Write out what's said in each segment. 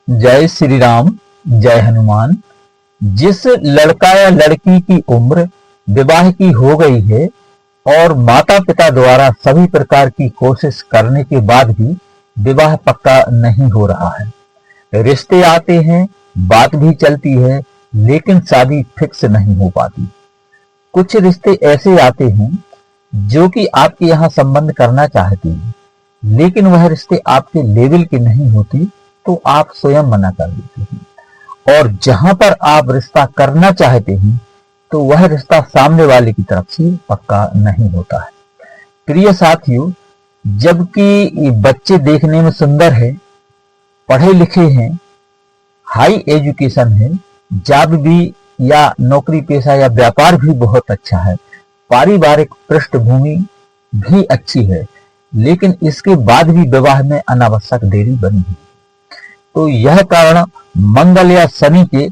जय श्री राम, जय हनुमान। जिस लड़का या लड़की की उम्र विवाह की हो गई है और माता पिता द्वारा सभी प्रकार की कोशिश करने के बाद भी विवाह पक्का नहीं हो रहा है, रिश्ते आते हैं, बात भी चलती है, लेकिन शादी फिक्स नहीं हो पाती। कुछ रिश्ते ऐसे आते हैं जो कि आपके यहाँ संबंध करना चाहते हैं, लेकिन वह रिश्ते आपके लेवल के नहीं होती, तो आप स्वयं मना कर देते हैं। और जहां पर आप रिश्ता करना चाहते हैं तो वह रिश्ता सामने वाले की तरफ से पक्का नहीं होता है। प्रिय साथियों, जबकि बच्चे देखने में सुंदर है, पढ़े लिखे हैं, हाई एजुकेशन है, जॉब भी या नौकरी पेशा या व्यापार भी बहुत अच्छा है, पारिवारिक पृष्ठभूमि भी अच्छी है, लेकिन इसके बाद भी विवाह में अनावश्यक देरी बनी है। तो यह कारण मंगल या शनि के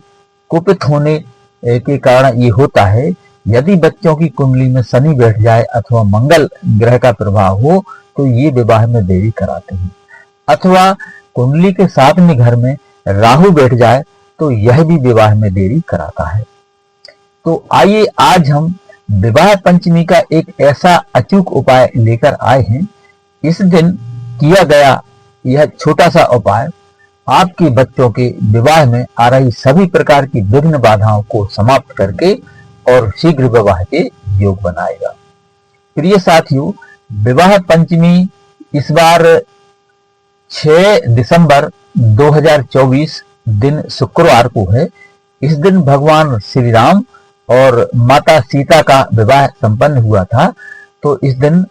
कुपित होने के कारण ये होता है। यदि बच्चों की कुंडली में शनि बैठ जाए अथवा मंगल ग्रह का प्रभाव हो तो ये विवाह में देरी कराते हैं, अथवा कुंडली के साथ में घर में राहु बैठ जाए तो यह भी विवाह में देरी कराता है। तो आइए आज हम विवाह पंचमी का एक ऐसा अचूक उपाय लेकर आए हैं। इस दिन किया गया यह छोटा सा उपाय आपके बच्चों के विवाह में आ रही सभी प्रकार की विघ्न बाधाओं को समाप्त करके और शीघ्र विवाह के योग बनाएगा। प्रिय साथियों, विवाह पंचमी इस बार 6 दिसंबर 2024 दिन शुक्रवार को है। इस दिन भगवान श्री राम और माता सीता का विवाह संपन्न हुआ था, तो इस दिन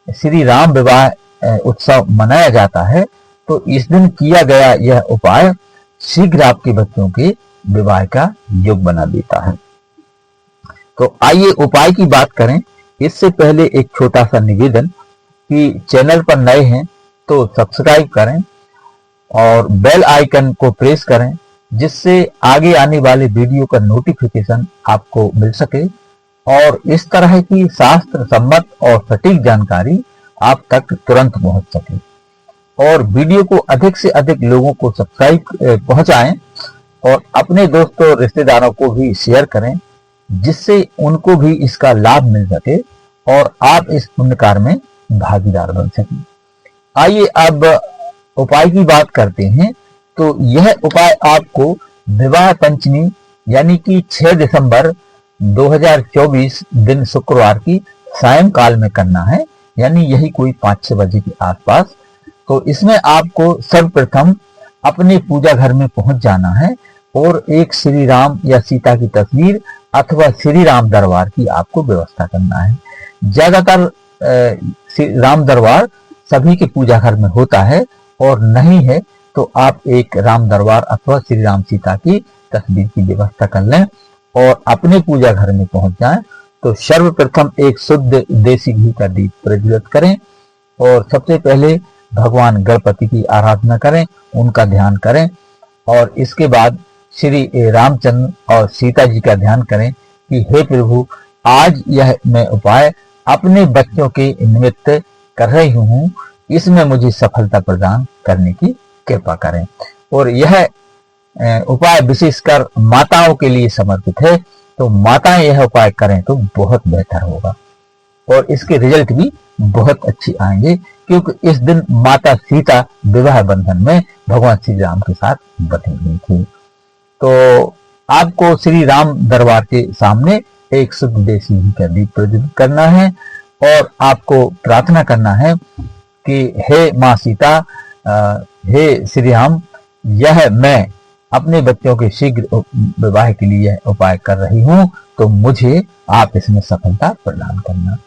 श्री राम विवाह उत्सव मनाया जाता है। तो इस दिन किया गया यह उपाय शीघ्र आपके बच्चों के विवाह का योग बना देता है। तो आइए उपाय की बात करें। इससे पहले एक छोटा सा निवेदन कि चैनल पर नए हैं तो सब्सक्राइब करें और बेल आइकन को प्रेस करें, जिससे आगे आने वाले वीडियो का नोटिफिकेशन आपको मिल सके और इस तरह की शास्त्र सम्मत और सटीक जानकारी आप तक तुरंत पहुंच सके। और वीडियो को अधिक से अधिक लोगों को सब्सक्राइब पहुंचाएं और अपने दोस्तों रिश्तेदारों को भी शेयर करें, जिससे उनको भी इसका लाभ मिल सके और आप इस पुण्य कार्य में भागीदार बन सकें। आइए अब उपाय की बात करते हैं। तो यह उपाय आपको विवाह पंचमी यानी कि 6 दिसंबर 2024 दिन शुक्रवार की सायंकाल में करना है, यानी यही कोई 5-6 बजे के आसपास। तो इसमें आपको सर्वप्रथम अपने पूजा घर में पहुंच जाना है और एक श्री राम या सीता की तस्वीर अथवा श्री राम दरबार की आपको व्यवस्था करना है। ज्यादातर राम दरबार सभी के पूजा घर में होता है, और नहीं है तो आप एक राम दरबार अथवा श्री राम सीता की तस्वीर की व्यवस्था कर लें और अपने पूजा घर में पहुंच जाएं। तो सर्वप्रथम एक शुद्ध देसी घी का दीप प्रज्वलित करें और सबसे पहले भगवान गणपति की आराधना करें, उनका ध्यान करें और इसके बाद श्री रामचंद्र और सीता जी का ध्यान करें कि हे प्रभु, आज यह मैं उपाय अपने बच्चों के निमित्त कर रही हूँ, इसमें मुझे सफलता प्रदान करने की कृपा करें। और यह उपाय विशेषकर माताओं के लिए समर्पित है, तो माताएं यह उपाय करें तो बहुत बेहतर होगा और इसके रिजल्ट भी बहुत अच्छे आएंगे, क्योंकि इस दिन माता सीता विवाह बंधन में भगवान श्री राम के साथ बंधी हुई थी। तो आपको श्री राम दरबार के सामने एक शुद्ध देसी घी का दीप प्रज्वलित करना है और आपको प्रार्थना करना है कि हे माँ सीता, हे श्री राम, यह मैं अपने बच्चों के शीघ्र विवाह के लिए यह उपाय कर रही हूँ, तो मुझे आप इसमें सफलता प्रदान करना।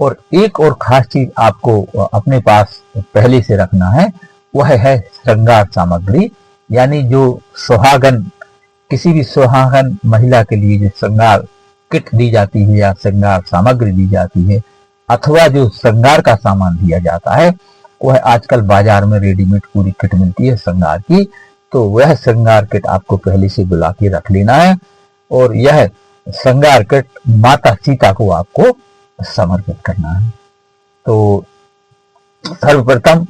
और एक और खास चीज आपको अपने पास पहले से रखना है, वह है श्रृंगार सामग्री, यानी जो सुहागन, किसी भी सुहागन महिला के लिए जो श्रृंगार किट दी जाती है या श्रृंगार सामग्री दी जाती है अथवा जो श्रृंगार का सामान दिया जाता है, वह आजकल बाजार में रेडीमेड पूरी किट मिलती है श्रृंगार की। तो वह श्रृंगार किट आपको पहले से बुला के रख लेना है और यह श्रृंगार किट माता सीता को आपको समर्पित करना है। तो सर्वप्रथम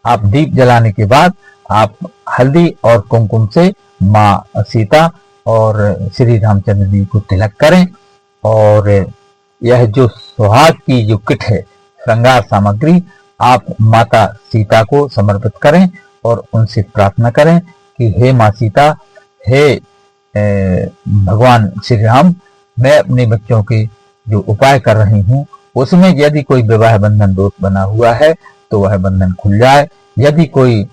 आप दीप जलाने के बाद आप हल्दी और कुमकुम से माँ सीता और श्री रामचंद्र जी को तिलक करें और यह जो सुहाग की जो किट है, श्रृंगार सामग्री, आप माता सीता को समर्पित करें और उनसे प्रार्थना करें कि हे माँ सीता, हे भगवान श्री राम, मैं अपने बच्चों के जो उपाय कर रही हूँ उसमें यदि कोई विवाह बंधन दोष बना हुआ है तो वह बंधन खुल जाए, यदि कोई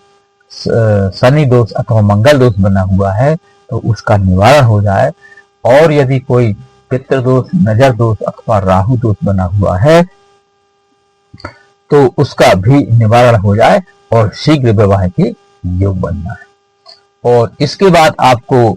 शनि दोष अथवा मंगल दोष बना हुआ है तो उसका निवारण हो जाए, और यदि कोई पितृदोष, नजर दोष अथवा राहु दोष बना हुआ है तो उसका भी निवारण हो जाए और शीघ्र विवाह के योग बन जाए। और इसके बाद आपको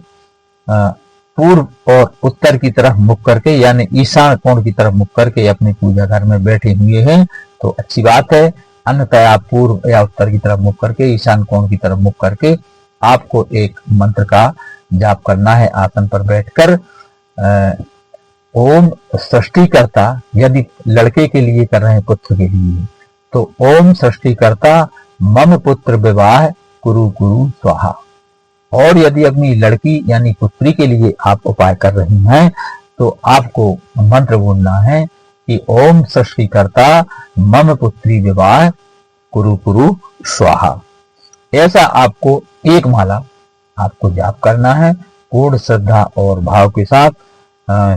पूर्व और उत्तर की तरफ मुख करके, यानी ईशान कोण की तरफ मुख करके अपने पूजा घर में बैठे हुए हैं तो अच्छी बात है, अन्यथा आप पूर्व या उत्तर की तरफ मुख करके, ईशान कोण की तरफ मुख करके आपको एक मंत्र का जाप करना है आसन पर बैठकर। ओम सृष्टिकर्ता, यदि लड़के के लिए कर रहे हैं, पुत्र के लिए, तो ओम सृष्टिकर्ता मम पुत्र विवाह कुरु कुरु स्वाहा। और यदि अपनी लड़की यानी पुत्री के लिए आप उपाय कर रही हैं तो आपको मंत्र बोलना है कि ओम सृष्टिकर्ता मम पुत्री विवाह कुरु कुरु स्वाहा। ऐसा आपको एक माला आपको जाप करना है पूर्ण श्रद्धा और भाव के साथ,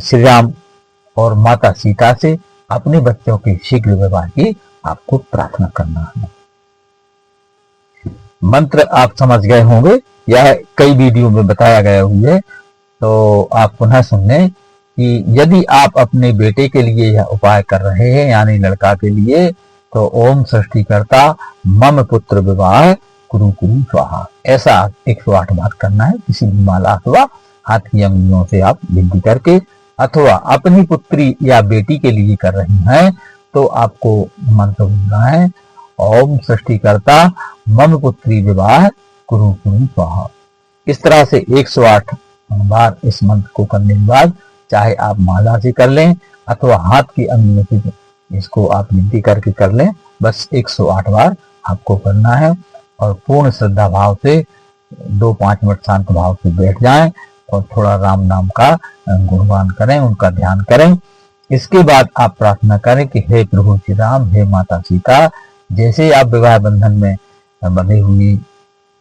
श्री राम और माता सीता से अपने बच्चों के शीघ्र विवाह की आपको प्रार्थना करना है। मंत्र आप समझ गए होंगे, यह कई वीडियो में बताया गया हुआ है, तो आप पुनः सुन लें कि यदि आप अपने बेटे के लिए यह उपाय कर रहे हैं यानी लड़का के लिए, तो ओम सृष्टिकर्ता मम पुत्र विवाह कुरु कुरु स्वाहा, ऐसा 108 बार करना है। किसी भी माला अथवा हाथ की अंगुलियों से आप विनती करके, अथवा अपनी पुत्री या बेटी के लिए कर रही हैं तो आपको मंत्र बोलना है ओम सृष्टिकर्ता मम पुत्री विवाह कुरु कुरु स्वाहा। इस तरह से 108 बार इस मंत्र को करने के बाद, चाहे आप माला से कर लें अथवा हाथ की अंगुलियों से इसको आप विनती करके कर लें, बस 108 बार आपको करना है। और पूर्ण श्रद्धा भाव से 2-5 मिनट शांत भाव से बैठ जाएं और थोड़ा राम नाम का गुणगान करें, उनका ध्यान करें। इसके बाद आप प्रार्थना करें कि हे प्रभु श्री राम, हे माता सीता, जैसे आप विवाह बंधन में बंधे हुए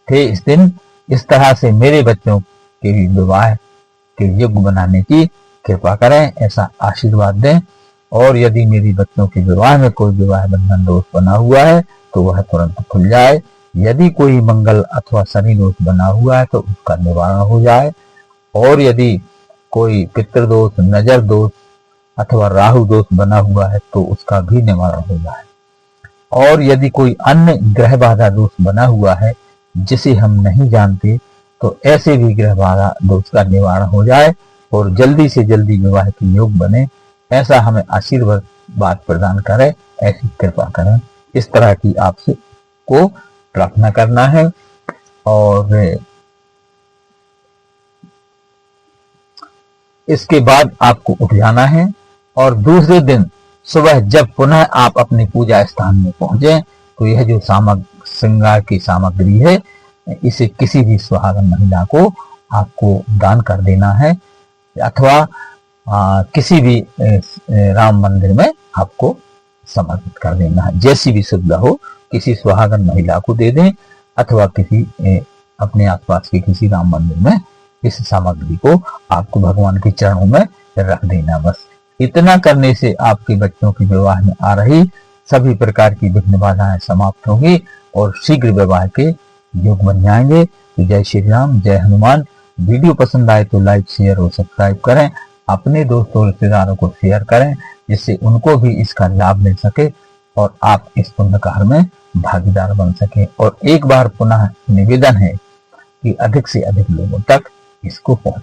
थे इस दिन, इस तरह से मेरे बच्चों के भी विवाह के योग्य बनाने की कृपा करें, ऐसा आशीर्वाद दें। और यदि मेरे बच्चों के विवाह में कोई विवाह बंधन दोष बना हुआ है तो वह तुरंत खुल जाए, यदि कोई मंगल अथवा शनि दोष बना हुआ है तो उसका निवारण हो जाए, और यदि कोई पितृदोष, नजर दोष अथवा राहु दोष बना हुआ है तो उसका भी निवारण हो जाए। और यदि कोई अन्य ग्रह बाधा दोष बना हुआ है जिसे हम नहीं जानते तो ऐसे भी ग्रह बाधा दोष का निवारण हो जाए और जल्दी से जल्दी विवाह के योग बने, ऐसा हमें आशीर्वाद प्रदान करें, ऐसी कृपा करें। इस तरह की आपसे को प्रार्थना करना है। और इसके बाद आपको उठ जाना है और दूसरे दिन सुबह जब पुनः आप अपने पूजा स्थान में पहुंचे तो यह जो श्रृंगार की सामग्री है इसे किसी भी सुहागन महिला को आपको दान कर देना है, अथवा किसी भी राम मंदिर में आपको समर्पित कर देना है। जैसी भी सुविधा हो किसी सुहागन महिला को दे दें अथवा किसी अपने आसपास के किसी राम मंदिर में इस सामग्री को आपको भगवान के चरणों में रख देना। बस इतना करने से आपके बच्चों के विवाह में आ रही सभी प्रकार की विघ्न बाधाएं समाप्त होंगी और शीघ्र विवाह के योग बन जाएंगे। तो जय श्री राम, जय हनुमान। वीडियो पसंद आए तो लाइक, शेयर और सब्सक्राइब करें, अपने दोस्तों और रिश्तेदारों को शेयर करें जिससे उनको भी इसका लाभ मिल सके और आप इस पुण्य कार्य में भागीदार बन सके। और एक बार पुनः निवेदन है कि अधिक से अधिक लोगों तक इसको पहुंचा